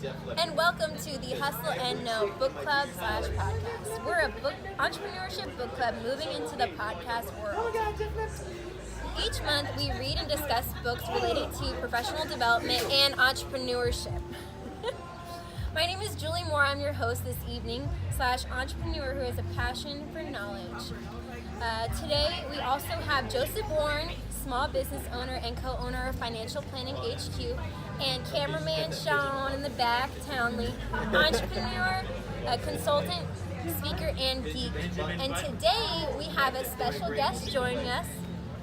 And welcome to the Hustle and Know Book Club / podcast. We're a entrepreneurship book club moving into the podcast world. Each month we read and discuss books related to professional development and entrepreneurship. My name is Julie Moore. I'm your host this evening / entrepreneur who has a passion for knowledge. Today we also have Joseph Warren, small business owner and co-owner of Financial Planning HQ, and cameraman Shawn in the back, Townley, entrepreneur, a consultant, speaker, and geek. And today we have a special guest joining us.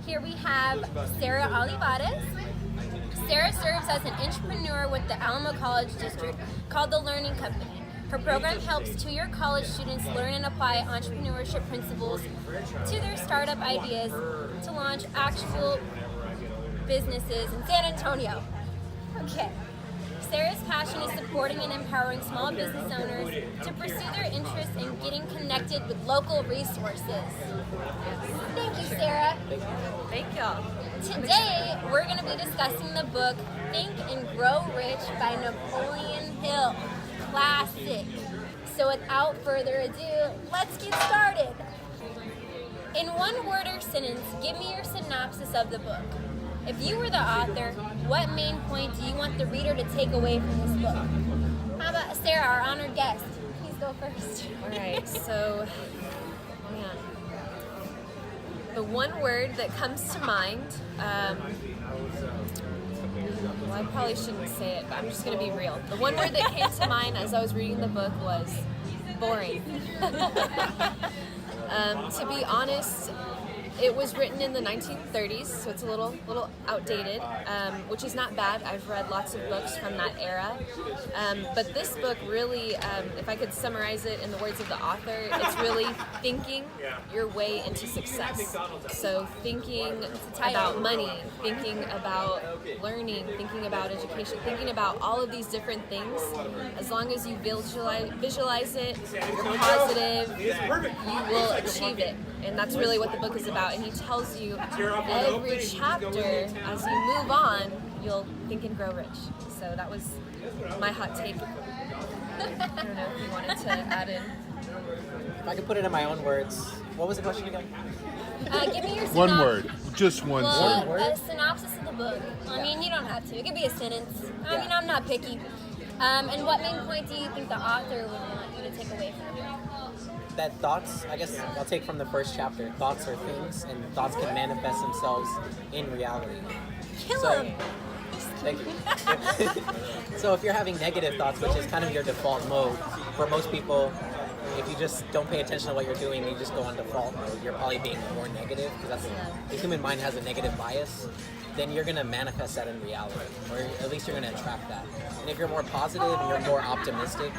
Here we have Sarah Olivares. Sarah serves as an entrepreneur with the Alamo College District called the Learning Company. Her program helps two-year college students learn and apply entrepreneurship principles to their startup ideas to launch actual businesses in San Antonio. Okay. Sarah's passion is supporting and empowering small business owners to pursue their interests in getting connected with local resources. Thank you, Sarah. Thank y'all. Today, we're going to be discussing the book Think and Grow Rich by Napoleon Hill. Classic. So without further ado, let's get started. In one word or sentence, give me your synopsis of the book. If you were the author, what main point do you want the reader to take away from this book? How about Sarah, our honored guest? Please go first. All right, so, the one word that comes to mind, well, I probably shouldn't say it, but I'm just going to be real. The one word that came to mind as I was reading the book was boring. To be honest, it was written in the 1930s, so it's a little outdated, which is not bad. I've read lots of books from that era. But this book really, if I could summarize it in the words of the author, it's really thinking your way into success. So thinking about money, thinking about learning, thinking about education, thinking about all of these different things. As long as you visualize it, you're positive, you will achieve it. And that's really what the book is about. And he tells you every chapter, as you move on, you'll think and grow rich. So that was my hot take. I don't know if you wanted to add in. If I could put it in my own words, what was the question again? Give me your synopsis. One word, just one Well, word. a synopsis of the book. I mean, you don't have to. It could be a sentence. I mean, I'm not picky. And what main point do you think the author would want you to take away from it? That thoughts, I guess I'll take from the first chapter, thoughts are things, and thoughts can manifest themselves in reality. Kill So- him. Thank you. So if you're having negative thoughts, which is kind of your default mode, for most people, if you just don't pay attention to what you're doing, you just go on default mode, you're probably being more negative, because the human mind has a negative bias, then you're going to manifest that in reality, or at least you're going to attract that. And if you're more positive and you're more optimistic,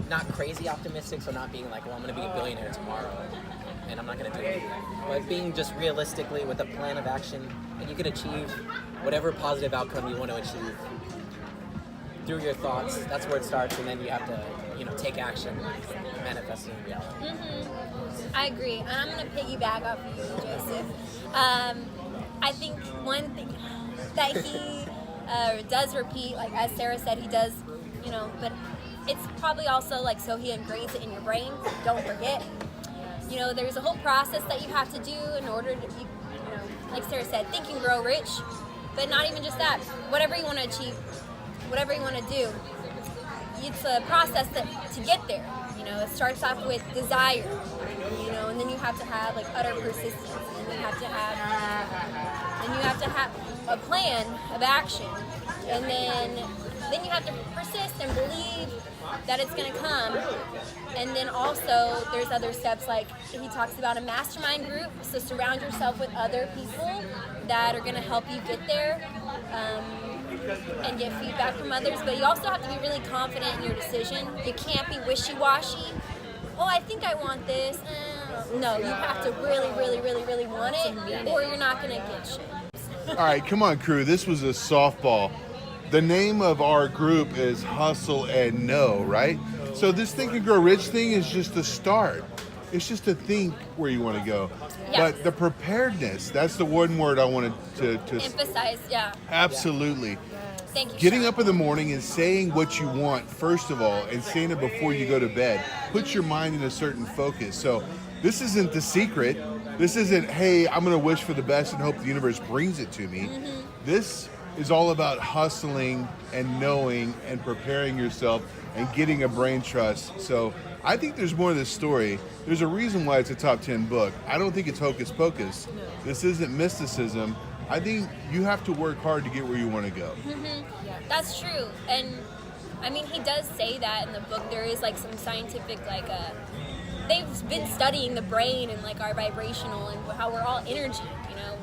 not crazy optimistic, so not being like, well, I'm going to be a billionaire tomorrow, and I'm not going to do it, but being just realistically with a plan of action, and you can achieve whatever positive outcome you want to achieve through your thoughts. That's where it starts, and then you have to, take action, manifest it in reality. Mm-hmm. I agree, and I'm going to piggyback off of you, Joseph. I think one thing that he does repeat, like as Sarah said, he does, but it's probably also like so he ingrains it in your brain. Don't forget. There's a whole process that you have to do in order to be, like Sarah said, think and grow rich. But not even just that. Whatever you want to achieve, whatever you want to do, it's a process to get there. It starts off with desire, and then you have to have like utter persistence, and then you have to have a plan of action, and then you have to persist and believe that it's going to come. And then also there's other steps, like he talks about a mastermind group, so surround yourself with other people that are going to help you get there, and get feedback from others. But you also have to be really confident in your decision. You can't be wishy-washy. Oh, I think I want this. No, you have to really, really, really, really want it, or you're not going to get shit. All right, come on, crew. This was a softball. The name of our group is Hustle and Know, right? So this Think and Grow Rich thing is just the start. It's just to think where you want to go. Yes. But the preparedness, that's the one word I wanted to Emphasize, yeah. Absolutely. Thank you, Getting Shawn. up in the morning and saying what you want, first of all, and saying it before you go to bed, puts your mind in a certain focus. So this isn't the secret. This isn't, hey, I'm going to wish for the best and hope the universe brings it to me. This is all about hustling and knowing and preparing yourself and getting a brain trust. So I think there's more to this story. There's a reason why it's a top 10 book. I don't think it's hocus pocus. This isn't mysticism. I think you have to work hard to get where you want to go. That's true. And I mean, he does say that in the book. There is like some scientific, like, they've been studying the brain and like our vibrational and how we're all energy, you know,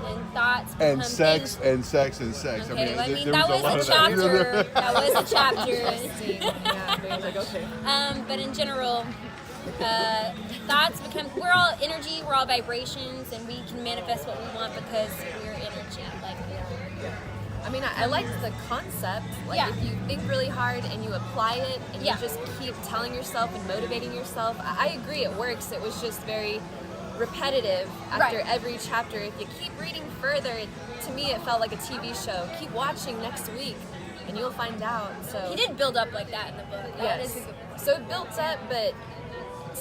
and thoughts And become sex things. and sex and sex. Okay, I mean, there that was a lot was of a that. chapter. That was a chapter. Yeah, I was like, okay. But in general, thoughts become, we're all energy, we're all vibrations, and we can manifest what we want because we're energy. Like, I mean, I liked the concept. Like, Yeah. if you think really hard and you apply it and Yeah. you just keep telling yourself and motivating yourself, I agree, it works. It was just very repetitive after Right. every chapter. If you keep reading further, to me, it felt like a TV show. Keep watching next week, and you'll find out. So he did build up like that in the book. That yes. is a good point. So it built up, but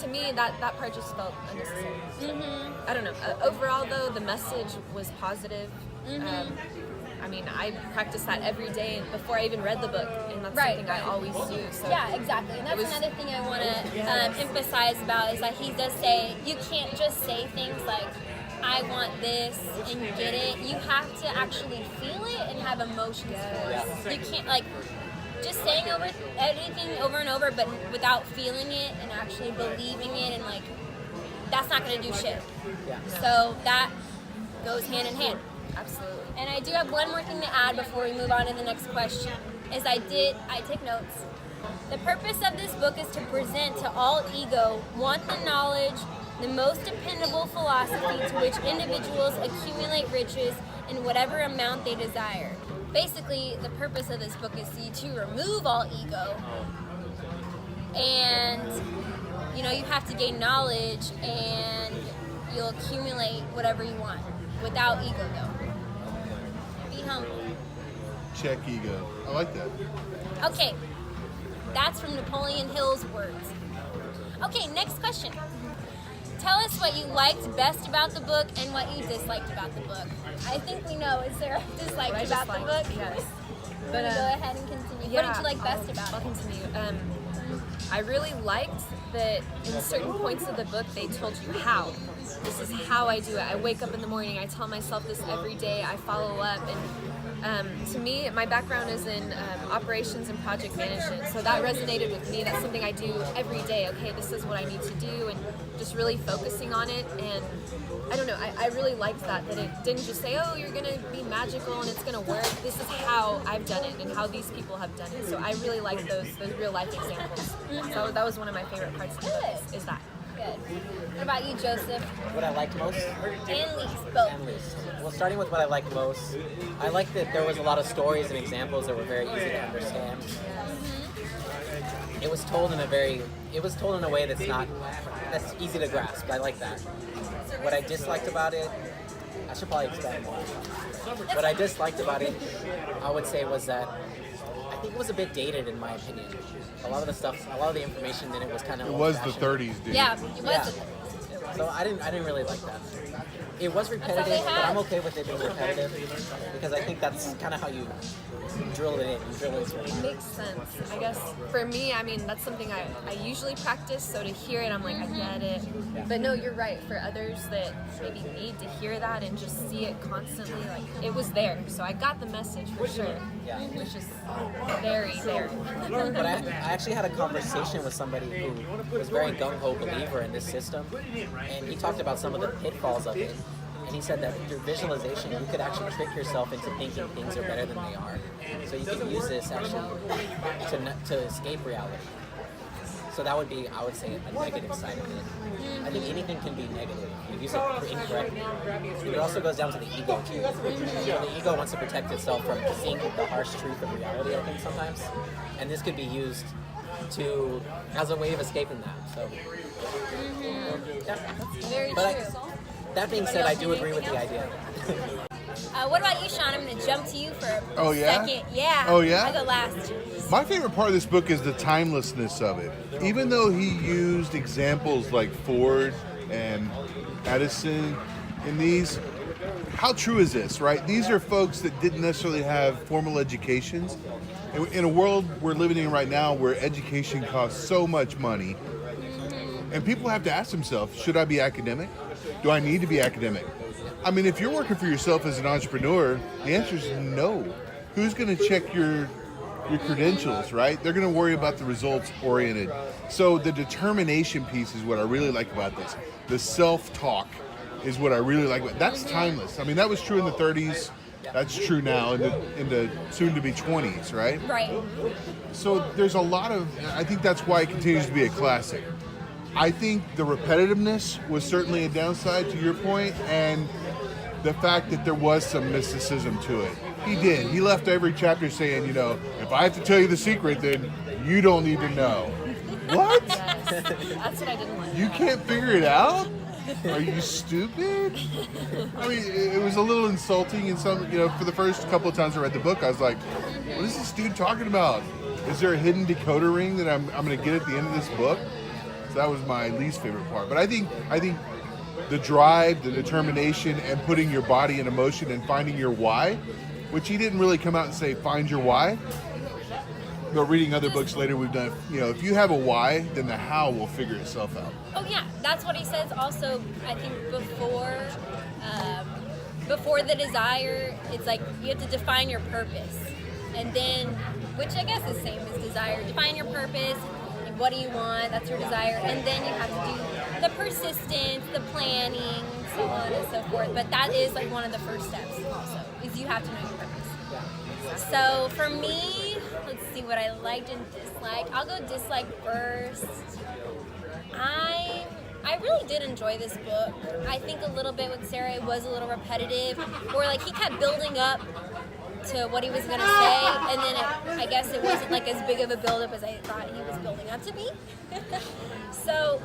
to me, that part just felt unnecessary. I don't know. Overall, though, the message was positive. I mean, I practice that every day before I even read the book, and that's Right, something I right. always do. So Yeah, exactly. And that's was- another thing I want to emphasize about is that he does say you can't just say things like, I want this and get it. You have to actually feel it and have emotions for it. You can't, like, just saying anything over and over, but without feeling it and actually believing it, and, like, that's not going to do shit. Yeah. So that goes hand in hand. absolutely. And I do have one more thing to add before we move on to the next question. Is I take notes. The purpose of this book is to present to all ego, want the knowledge, the most dependable philosophy to which individuals accumulate riches in whatever amount they desire. Basically, the purpose of this book is to remove all ego. And, you know, you have to gain knowledge and you'll accumulate whatever you want without ego, though. Be humble. Check ego. I like that. Okay, that's from Napoleon Hill's words. Okay, next question. Tell us what you liked best about the book and what you disliked about the book. I think we know. Is there a dislike What I about the disliked, book? yes. But But, go ahead and continue. yeah, What did you like best about I'll it? continue. I really liked that in certain points of the book they told you how. This is how I do it. I wake up in the morning, I tell myself this every day, I follow up, and to me, my background is in operations and project management, so that resonated with me. That's something I do every day. Okay, this is what I need to do, and just really focusing on it. And I don't know, I really liked that it didn't just say, oh, you're gonna be magical and it's gonna work. This is how I've done it and how these people have done it. So I really like those real life examples. So that was one of my favorite parts of the book is that. Good. What about you, Joseph? What I liked most? And least, both. And least. Well, starting with what I liked most, I liked that there was a lot of stories and examples that were very easy to understand. It was told in a way that's easy to grasp. I like that. What I disliked about it, I should probably explain more. What I disliked about it, I would say, was that I think it was a bit dated in my opinion. A lot of the information in it was kind of It was the old-fashioned. 30s, dude. Yeah, it was. Yeah. So I didn't really like that. It was repetitive, they but had. I'm okay with it being repetitive because I think that's kind of how you drill it in. You drill it into your mind. Makes sense. I guess for me, I mean, that's something I usually practice, so to hear it, I'm like, I get it. But no, you're right. For others that maybe need to hear that and just see it constantly, like, it was there. So I got the message for sure. Yeah. It was just very there. But I actually had a conversation with somebody who was a very gung-ho believer in this system, and he talked about some of the pitfalls of it. And he said that through visualization, you could actually trick yourself into thinking things are better than they are. So you can use this actually to escape reality. So that would be, I would say, a negative side of it. I think anything can be negative if you use it incorrectly. It also goes down to the ego too. So the ego wants to protect itself from seeing the harsh truth of reality, I think, sometimes. And this could be used as a way of escaping that. So, Very But true. that being said, I do agree with the idea. What about you, Shawn? I'm going to jump to you for a Oh, yeah? second. Yeah. Oh, yeah? I go last. My favorite part of this book is the timelessness of it. Even though he used examples like Ford and Edison in these, how true is this, right? These are folks that didn't necessarily have formal educations. In a world we're living in right now where education costs so much money, and people have to ask themselves, should I be academic? Do I need to be academic? I mean, if you're working for yourself as an entrepreneur, the answer is no. Who's going to check your credentials, right? They're going to worry about the results oriented. So the determination piece is what I really like about this. The self-talk is what I really like about it. That's timeless. I mean, that was true in the 30s. That's true now in the soon-to-be 20s, right? Right. So there's a lot of, I think that's why it continues to be a classic. I think the repetitiveness was certainly a downside to your point, and the fact that there was some mysticism to it. He did. He left every chapter saying, you know, if I have to tell you the secret, then you don't need to know. What? Yes. That's what I didn't like. You can't figure it out? Are you stupid? I mean, it was a little insulting, and some, you know, for the first couple of times I read the book, I was like, what is this dude talking about? Is there a hidden decoder ring that I'm going to get at the end of this book? So that was my least favorite part. But I think the drive, the determination, and putting your body in motion and finding your why, which he didn't really come out and say, find your why. But reading other books later, we've done, you know, if you have a why, then the how will figure itself out. Oh yeah, that's what he says. Also, I think before the desire, it's like you have to define your purpose, and then, which I guess is the same as desire. Define your purpose. What do you want? That's your desire, and then you have to do the persistence, the planning, so on and so forth. But that is like one of the first steps. Also, is you have to know your purpose. So for me, let's see what I liked and disliked. I'll go dislike first. I really did enjoy this book. I think a little bit with Sarah, it was a little repetitive, or like he kept building up to what he was going to say, and then I guess it wasn't like as big of a build-up as I thought he was building up to be. So,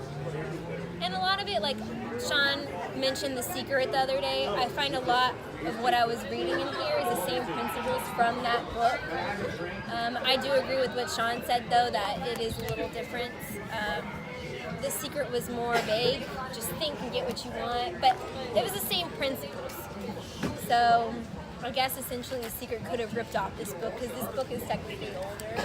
and a lot of it, like Shawn mentioned The Secret the other day, I find a lot of what I was reading in here is the same principles from that book. I do agree with what Shawn said, though, that it is a little different. The Secret was more vague, just think and get what you want, but it was the same principles. So I guess essentially The Secret could have ripped off this book, because this book is technically older.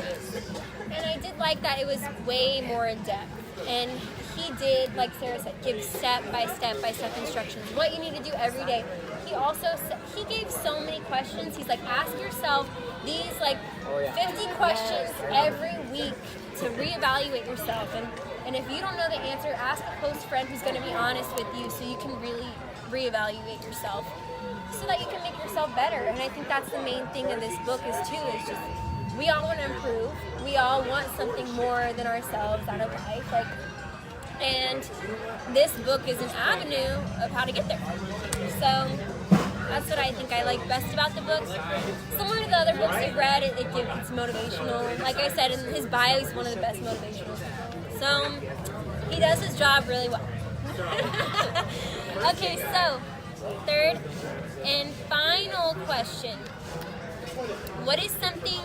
And I did like that it was way more in depth. And he did, like Sarah said, give step-by-step instructions, what you need to do every day. He also he gave so many questions. He's like, ask yourself these like 50 questions every week to reevaluate yourself. And if you don't know the answer, ask a close friend who's going to be honest with you, so you can really reevaluate yourself, so that you can make yourself better. And I think that's the main thing of this book is just we all want to improve. We all want something more than ourselves out of life. Like, and this book is an avenue of how to get there. So that's what I think I like best about the book. Similar to the other books we've read, it's motivational. Like I said, in his bio, he's one of the best motivational. So he does his job really well. Okay, so third and final question. What is something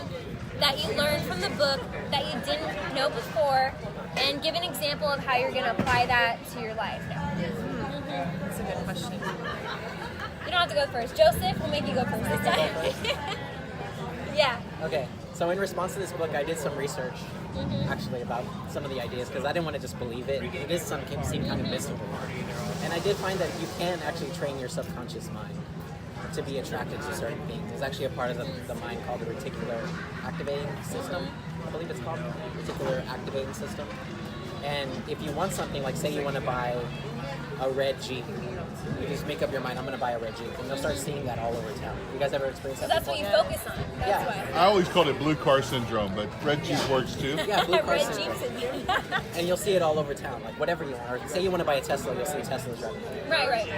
that you learned from the book that you didn't know before, and give an example of how you're going to apply that to your life now? That's a good question. You don't have to go first. Joseph, we'll make you go first this time. Yeah. Okay, so in response to this book, I did some research, actually, about some of the ideas, because I didn't want to just believe it. It is seem kind of mystical. And I did find that you can actually train your subconscious mind to be attracted to certain things. There's actually a part of the mind called the reticular activating system. I believe it's called reticular activating system. And if you want something, like say you want to buy a red Jeep, you just make up your mind, I'm going to buy a red Jeep, and you'll start seeing that all over town. You guys ever experienced that? That's what you focus on. That's why. I always called it blue car syndrome, but red Jeep works too. Yeah, blue car Red syndrome. Jeep syndrome. And you'll see it all over town, like whatever you want. Or say you want to buy a Tesla, you'll see Teslas driving. Right.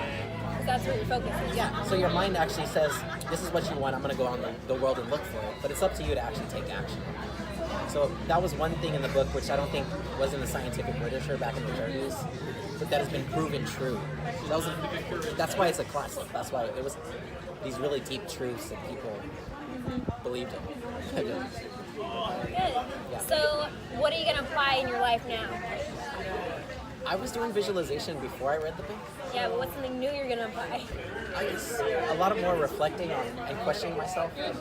That's what your focus is. Yeah. So your mind actually says, this is what you want, I'm going to go on the world and look for it. But it's up to you to actually take action. So that was one thing in the book which I don't think was in the scientific literature back in the 30s, but that has been proven true. That's why it's a classic. That's why it these really deep truths that people believed in. Good. So, what are you going to apply in your life now? I was doing visualization before I read the book. Yeah, but what's something new you're going to apply? I guess a lot of more reflecting on and questioning myself and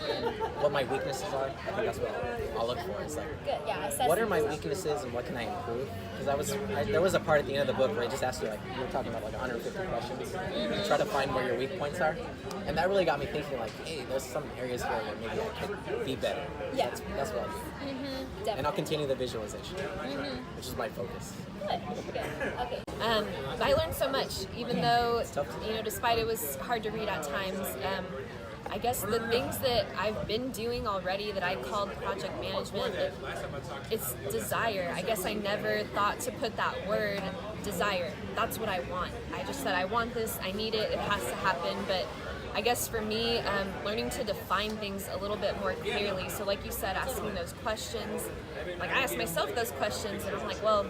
what my weaknesses are. I think that's what I'll look for. It's like, Good, yeah. what are my weaknesses and what can I improve? Because there was a part at the end of the book where I just asked you, like, you were talking about like 150 questions. Try to find where your weak points are. And that really got me thinking, like, hey, there's some areas here where maybe I could be better. Yeah. That's what I'll do. Definitely. And I'll continue the visualization, which is my focus. Good. Okay. I learned so much, even though, It's tough. despite it was hard to read at times. I guess the things that I've been doing already that I called project management, it's desire. I guess I never thought to put that word, desire. That's what I want. I just said, I want this, I need it, it has to happen. But I guess for me, learning to define things a little bit more clearly. So like you said, asking those questions. Like I asked myself those questions and I'm like, well,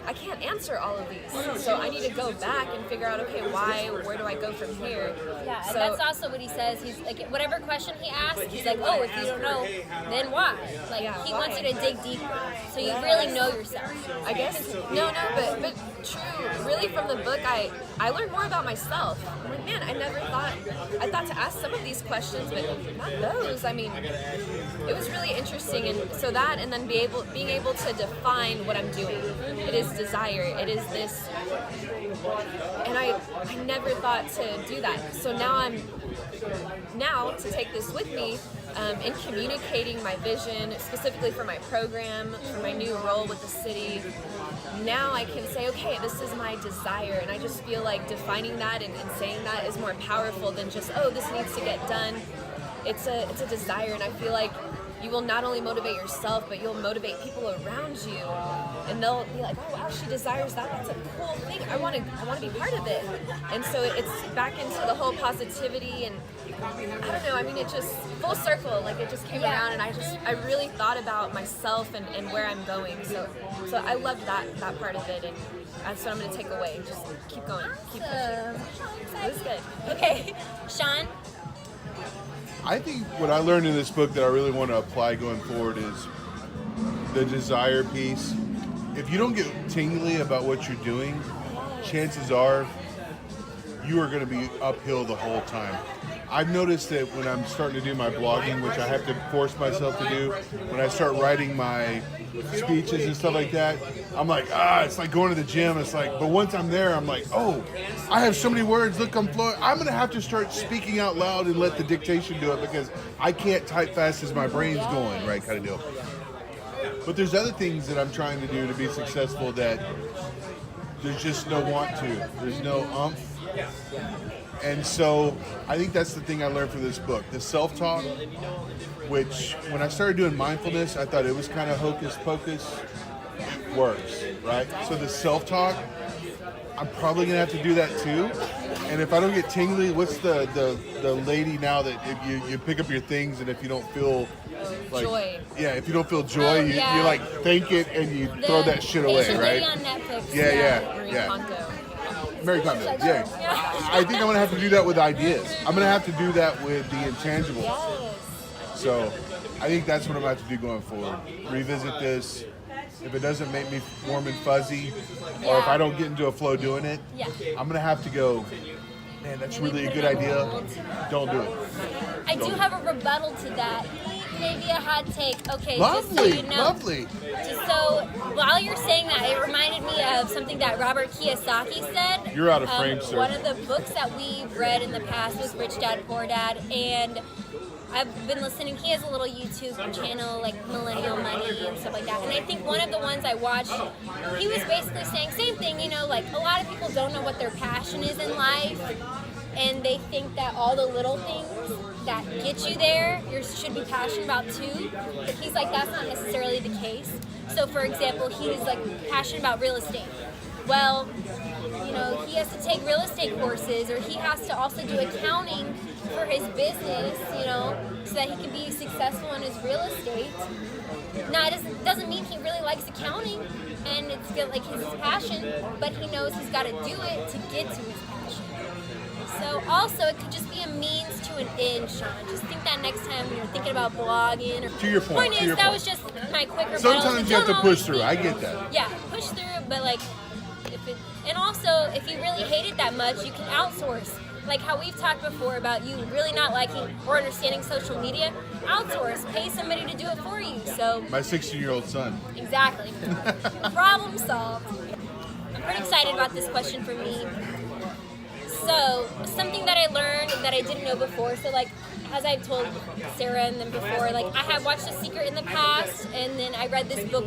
I can't answer all of these. So I need to go back and figure out, okay, why, where do I go from here? Yeah, So, and that's also what he says. He's like, whatever question he asks, he's like, oh, if you don't know, then why? Like, Yeah, he why? wants you to dig deeper, so you really know yourself. I guess, but true, really from the book, I learned more about myself. I'm like, man, I thought to ask some of these questions, but not those. I mean, it was really interesting, and so that, and then being able to define what I'm doing. It is desire, it is this, and I never thought to do that. So now to take this with me in communicating my vision, specifically for my program, for my new role with the city. Now I can say, okay, this is my desire, and I just feel like defining that and saying that is more powerful than just, oh, this needs to get done. It's a desire, and I feel like you will not only motivate yourself, but you'll motivate people around you, and they'll be like, oh wow, she desires that. That's a cool thing. I want to be part of it. And so it's back into the whole positivity, and I don't know. I mean, it just full circle. Like it just came around, and I really thought about myself and where I'm going. So I loved that part of it, and that's what I'm going to take away. Just keep going, keep pushing. It was good. Okay, Shawn. I think what I learned in this book that I really want to apply going forward is the desire piece. If you don't get tingly about what you're doing, chances are you are going to be uphill the whole time. I've noticed that when I'm starting to do my blogging, which I have to force myself to do, when I start writing my speeches and stuff like that, I'm like, it's like going to the gym. It's like, but once I'm there, I'm like, oh, I have so many words. Look, I'm flowing. I'm going to have to start speaking out loud and let the dictation do it because I can't type fast as my brain's going, right, kind of deal. But there's other things that I'm trying to do to be successful that there's just no want to. There's no umph. And so I think that's the thing I learned from this book. The self-talk, which when I started doing mindfulness, I thought it was kind of hocus pocus. It works, right? So the self-talk, I'm probably going to have to do that too. And if I don't get tingly, what's the lady now that if you pick up your things and if you don't feel like Joy. Yeah, if you don't feel joy, you like thank it and you throw that shit away, Asian right? lady on Netflix. Marie Kondo. Mary Kondo, yeah. I think I'm gonna have to do that with ideas. I'm gonna have to do that with the intangibles. Yes. So I think that's what I'm gonna have to do going forward. Revisit this. If it doesn't make me warm and fuzzy, or if I don't get into a flow doing it, I'm gonna have to go, man, that's really a good idea. Don't do it. I do have a rebuttal to that. Maybe a hot take. Okay, Lovely, just so you know. lovely. Just so, while you're saying that, it reminded me of something that Robert Kiyosaki said. You're out of frame, sir. One of the books that we read in the past was Rich Dad, Poor Dad, and I've been listening. He has a little YouTube channel, like Millennial Money and stuff like that. And I think one of the ones I watched, he was basically saying same thing. You know, like a lot of people don't know what their passion is in life, and they think that all the little things that get you there, you should be passionate about too. But he's like, that's not necessarily the case. So, for example, he's like passionate about real estate. Well, you know, he has to take real estate courses, or he has to also do accounting for his business, you know, so that he can be successful in his real estate. Now, it doesn't mean he really likes accounting and it's like his passion, but he knows he's got to do it to get to his passion. So also, it could just be a means to an end, Shawn. Just think that next time when you're thinking about blogging. To your point. Point is, that was just my quick rebuttal. Sometimes you have to push through. I get that. Yeah, push through, but like, and also, if you really hate it that much, you can outsource. Like how we've talked before about you really not liking or understanding social media, outsource, pay somebody to do it for you. So My 16-year-old son. exactly, problem solved. I'm pretty excited about this question for me. So something that I learned that I didn't know before. So like as I've told Sarah and them before, like I have watched The Secret in the past, and then I read this book,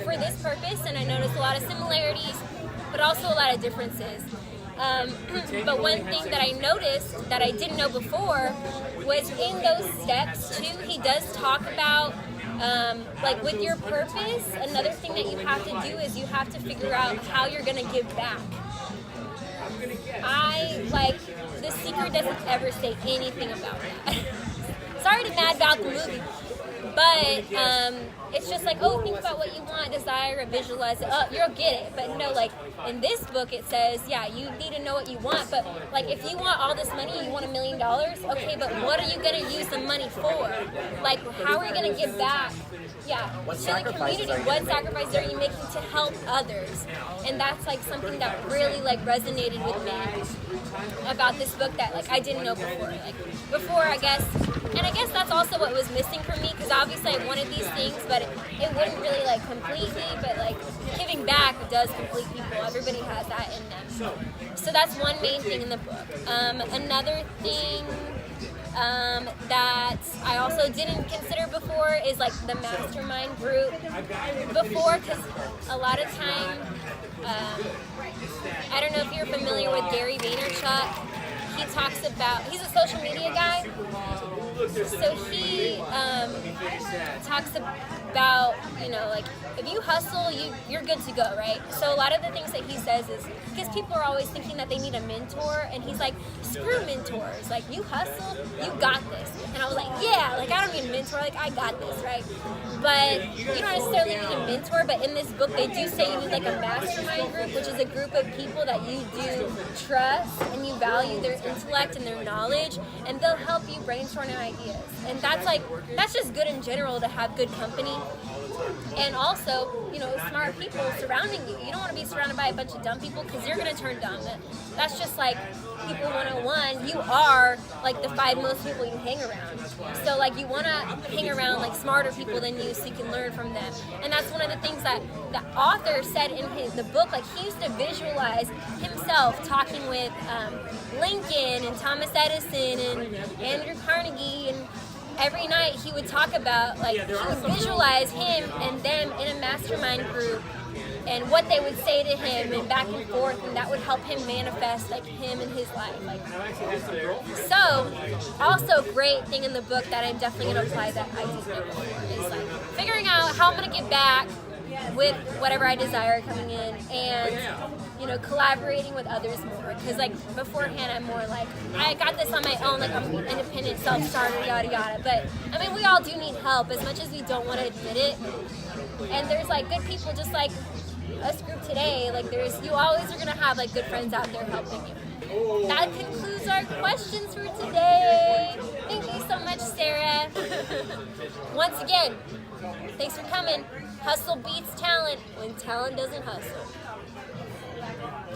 for this purpose, and I noticed a lot of similarities, but also a lot of differences. But one thing that I noticed that I didn't know before was in those steps too, he does talk about like with your purpose, another thing that you have to do is you have to figure out how you're going to give back. The Secret doesn't ever say anything about that. Sorry to mad about the movie, but it's just like, oh, think about what you want, desire it, visualize it, oh, you'll get it. But no, like in this book it says, yeah, you need to know what you want, but like if you want all this money, you want $1 million, okay, but what are you going to use the money for? Like how are you going to give back? Yeah, What to the community. What sacrifices are you making to help others? And that's like something that really like resonated with me about this book that like I didn't know before. Like before, I guess that's also what was missing for me, because obviously I wanted these things, but it wouldn't really like complete me. But like giving back does complete people. Everybody has that in them. So that's one main thing in the book. Another thing that I also didn't consider before is like the mastermind group before, because a lot of time, I don't know if you're familiar with Gary Vaynerchuk. He talks about, he's a social media guy, so he talks about, like if you hustle, you're good to go, right? So a lot of the things that he says is, because people are always thinking that they need a mentor, and he's like, screw mentors, like you hustle, you got this. And I was like, yeah, like I don't need a mentor, like I got this, right? But you don't necessarily need a mentor, but in this book they do say you need like a mastermind group, which is a group of people that you do trust and you value their intellect and their knowledge, and they'll help you brainstorm new ideas. And that's just good in general, to have good company. And also, smart people surrounding you. You don't want to be surrounded by a bunch of dumb people, because you're going to turn dumb. That's just like people 101. You are like the 5 most people you hang around. So like you want to hang around like smarter people than you, so you can learn from them. And that's one of the things that the author said in the book. Like he used to visualize himself talking with Lincoln and Thomas Edison and Andrew Carnegie, and every night he would talk about, like, he would visualize him and them in a mastermind group and what they would say to him, and back and forth, and that would help him manifest like him in his life. So also great thing in the book that I'm definitely going to apply that I didn't know before is like figuring out how I'm going to give back with whatever I desire coming in, and collaborating with others more, because like beforehand I'm more like, I got this on my own, like I'm an independent self-starter, yada yada. But I mean, we all do need help, as much as we don't want to admit it. And there's like good people, just like us group today, like you always are going to have like good friends out there helping you. That concludes our questions for today. Thank you so much, Sarah. Once again, thanks for coming. Hustle beats talent when talent doesn't hustle.